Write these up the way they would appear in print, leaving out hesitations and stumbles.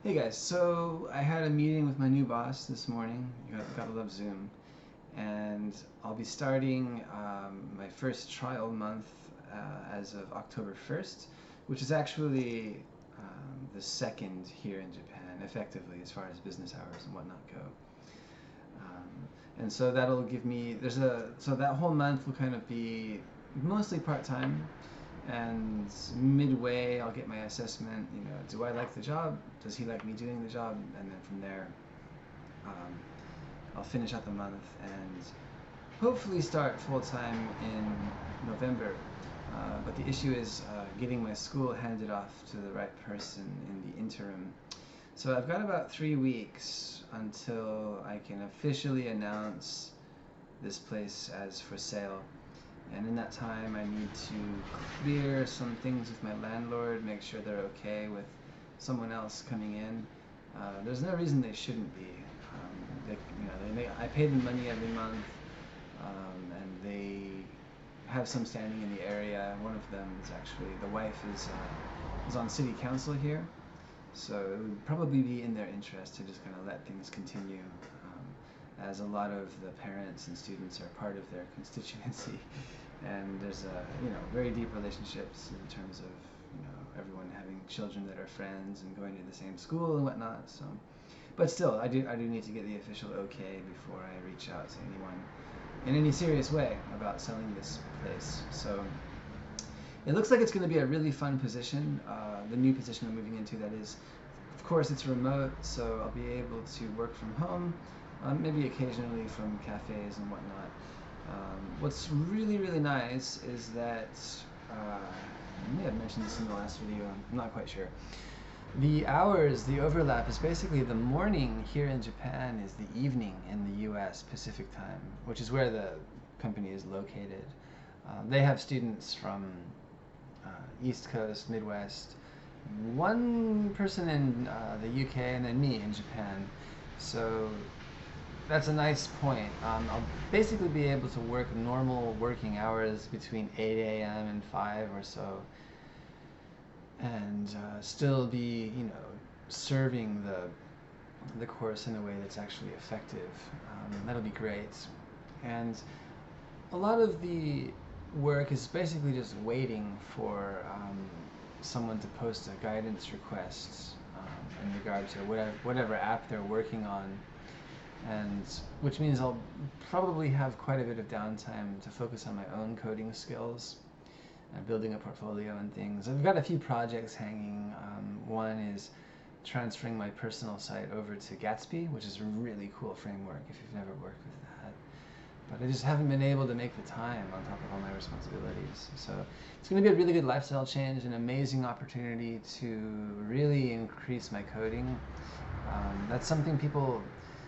Hey guys, so I had a meeting with my new boss this morning. Gotta love Zoom. And I'll be starting my first trial month as of October 1st, which is actually the second here in Japan, effectively, as far as business hours and whatnot go. And so that'll give me, so that whole month will kind of be mostly part time, and midway I'll get my assessment. Do I like the job? Does he like me doing the job? And then from there, um, I'll finish out the month and hopefully start full time in November. But the issue is getting my school handed off to the right person in the interim. So I've got about 3 weeks until I can officially announce this place as for sale. And in that time, I need to clear some things with my landlord, make sure they're okay with someone else coming in. There's no reason they shouldn't be. I pay them money every month, and they have some standing in the area. One of them is actually the wife is on city council here, so it would probably be in their interest to just kind of let things continue, as a lot of the parents and students are part of their constituency, and there's very deep relationships in terms of everyone having children that are friends and going to the same school and whatnot. So, but still, I do need to get the official okay before I reach out to anyone in any serious way about selling this place. So it looks like it's going to be a really fun position. The new position I'm moving into, that is, of course, it's remote, so I'll be able to work from home, maybe occasionally from cafes and whatnot. What's really, really nice is that, I may have mentioned this in the last video, I'm not quite sure. The hours, the overlap is basically the morning here in Japan is the evening in the US Pacific time, which is where the company is located. They have students from East Coast, Midwest, one person in the UK, and then me in Japan. So that's a nice point. I'll basically be able to work normal working hours between 8 a.m. and 5 or so, and still be, serving the course in a way that's actually effective. That'll be great. And a lot of the work is basically just waiting for someone to post a guidance request in regard to whatever app they're working on, and which means I'll probably have quite a bit of downtime to focus on my own coding skills and building a portfolio and things. I've got a few projects hanging. One is transferring my personal site over to Gatsby, which is a really cool framework if you've never worked with that. But I just haven't been able to make the time on top of all my responsibilities. So it's going to be a really good lifestyle change, an amazing opportunity to really increase my coding. That's something people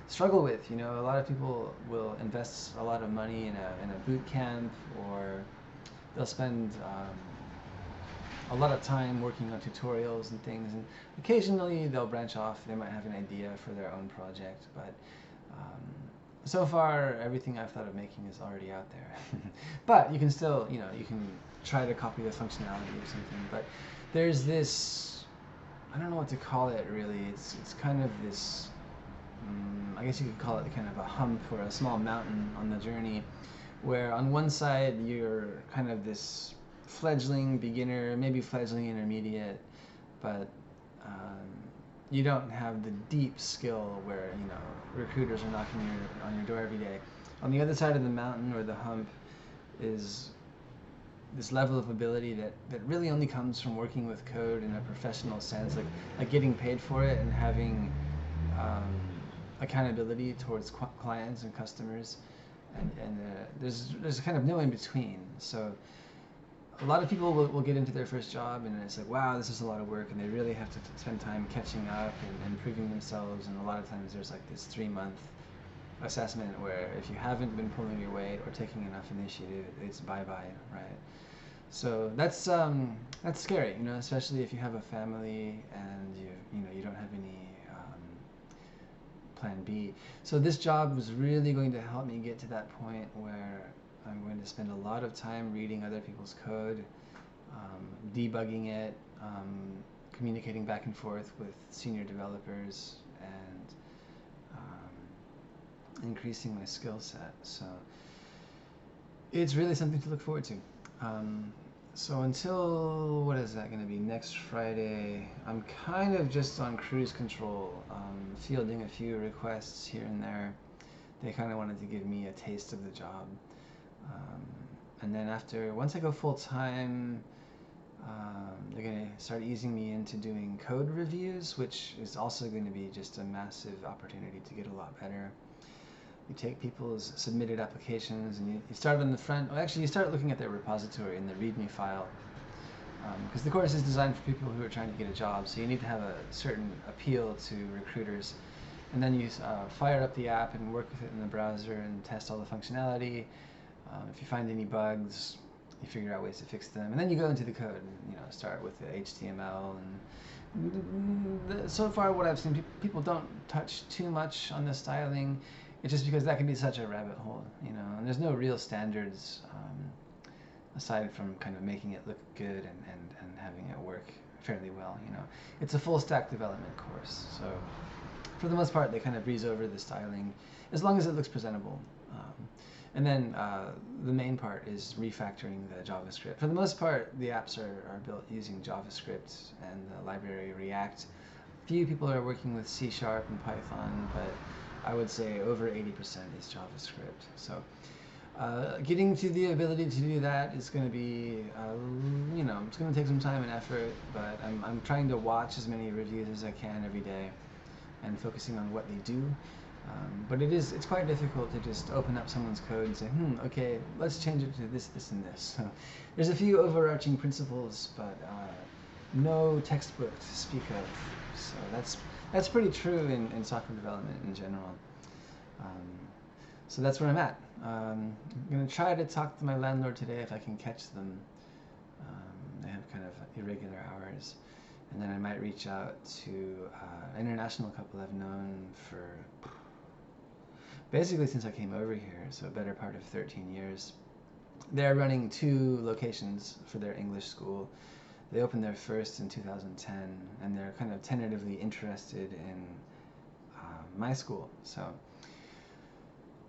struggle with. A lot of people will invest a lot of money in a boot camp, or they'll spend a lot of time working on tutorials and things, and occasionally they'll branch off. They might have an idea for their own project, but so far everything I've thought of making is already out there. But you can still, you can try to copy the functionality or something. But there's this, I don't know what to call it really. It's kind of this, I guess you could call it kind of a hump or a small mountain on the journey, where on one side you're kind of this fledgling beginner, maybe fledgling intermediate, but um, you don't have the deep skill where recruiters are knocking on your door every day. On the other side of the mountain, or the hump, is this level of ability that really only comes from working with code in a professional sense, like getting paid for it and having um, accountability towards clients and customers, and there's kind of no in between. So a lot of people will get into their first job and it's like, wow, this is a lot of work, and they really have to spend time catching up and improving themselves. And a lot of times there's like this 3-month assessment where if you haven't been pulling your weight or taking enough initiative, it's bye-bye, right? So that's scary, especially if you have a family and you don't have any plan B. So this job was really going to help me get to that point where I'm going to spend a lot of time reading other people's code, debugging it, communicating back and forth with senior developers and increasing my skill set. So it's really something to look forward to. So until, what is that going to be, next Friday, I'm kind of just on cruise control, fielding a few requests here and there. They kind of wanted to give me a taste of the job. And then once I go full time, they're going to start easing me into doing code reviews, which is also going to be just a massive opportunity to get a lot better. You take people's submitted applications and you start on the front. Well, actually, you start looking at their repository and the README file, because the course is designed for people who are trying to get a job, so you need to have a certain appeal to recruiters. And then you fire up the app and work with it in the browser and test all the functionality. If you find any bugs, you figure out ways to fix them, and then you go into the code and start with the HTML. And so far, what I've seen, people don't touch too much on the styling. It's just because that can be such a rabbit hole, and there's no real standards aside from kind of making it look good and having it work fairly well. It's a full stack development course, so for the most part they kind of breeze over the styling as long as it looks presentable. And then the main part is refactoring the JavaScript. For the most part, the apps are built using JavaScript and the library React. Few people are working with C# and Python, but I would say over 80% is JavaScript. So getting to the ability to do that is going to be, it's going to take some time and effort, but I'm trying to watch as many reviews as I can every day and focusing on what they do. But it's quite difficult to just open up someone's code and say, okay, let's change it to this, this, and this. So there's a few overarching principles, but no textbook to speak of. So that's pretty true in software development in general. So that's where I'm at. I'm going to try to talk to my landlord today if I can catch them. They have kind of irregular hours. And then I might reach out to an international couple I've known for basically since I came over here, so a better part of 13 years. They're running 2 locations for their English school. They opened their first in 2010, and they're kind of tentatively interested in my school. So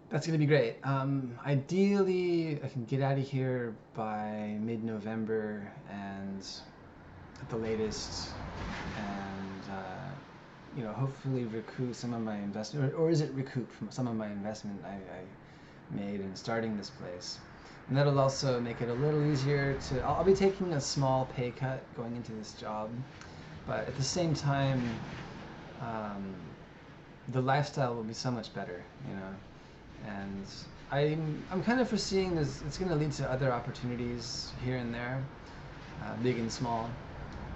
that's going to be great. Ideally, I can get out of here by mid-November, and at the latest, and hopefully recoup some of my investment, or is it recoup from some of my investment I made in starting this place. And that'll also make it a little easier to, I'll be taking a small pay cut going into this job, but at the same time, the lifestyle will be so much better, and I'm kind of foreseeing this, it's going to lead to other opportunities here and there, big and small.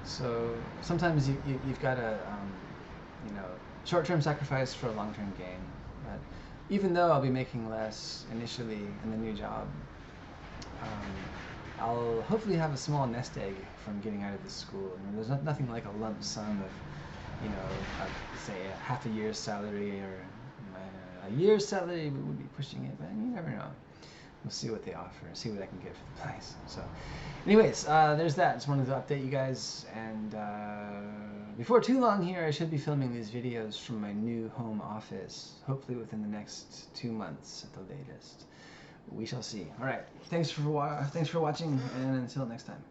So sometimes you've got to, short-term sacrifice for a long-term gain. But even though I'll be making less initially in the new job, I'll hopefully have a small nest egg from getting out of this school. There's nothing like a lump sum of, say a half a year's salary or a year's salary would be pushing it, but you never know. We'll see what they offer, see what I can get for the price. So anyways, there's that. Just wanted to update you guys, and before too long here, I should be filming these videos from my new home office, hopefully within the next 2 months at the latest. We shall see. All right, thanks for watching, and until next time.